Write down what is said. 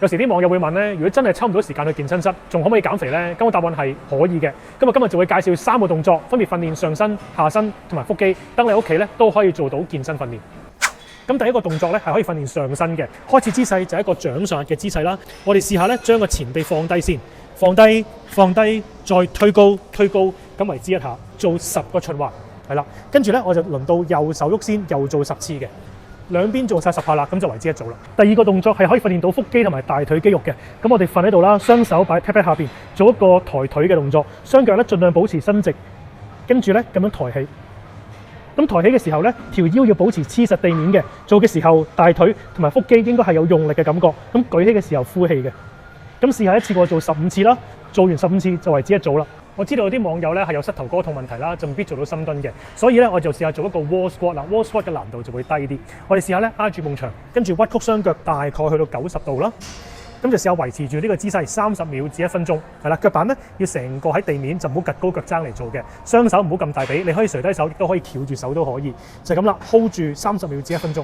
有時啲網友會問咧，如果真係抽唔到時間去健身室，仲可唔可以減肥咧？咁我答案係可以嘅。今日就會介紹3個動作，分別訓練上身、下身同埋腹肌，等你屋企咧都可以做到健身訓練。咁第一個動作咧係可以訓練上身嘅，開始姿勢就係一個掌上壓嘅姿勢啦。我哋試下咧將個前臂放低先，放低，再推高，咁為之一下，做10個循環，係啦。跟住咧我就輪到右手喐先，又做10次嘅。兩邊做晒10下啦，咁就為之一組啦。第二個動作係可以訓練到腹肌同埋大腿肌肉嘅。咁我哋瞓喺度啦，雙手擺 pat pat 下邊，做一個抬腿嘅動作，雙腳咧盡量保持伸直，跟住咧咁樣抬起。咁抬起嘅時候咧，條腰要保持黐實地面嘅。做嘅時候，大腿同埋腹肌應該係有用力嘅感覺。咁舉起嘅時候呼氣嘅。咁試下一次過做15次啦，做完15次就為之一組啦。我知道有啲網友咧係有膝頭哥痛問題啦，就未必做到深蹲嘅，所以咧我就試下做一個 wall squat 啦。wall squat 嘅難度就會低啲。我哋試下咧挨住埲牆，跟住屈曲雙腳大概去到90度啦。咁就試下維持住呢個姿勢30秒至1分鐘。係啦，腳板咧要成個喺地面，就唔好趌高腳踭嚟做嘅。雙手唔好咁大髀，你可以垂低手，亦都可以翹住手都可以。就係咁啦，hold 住30秒至1分鐘。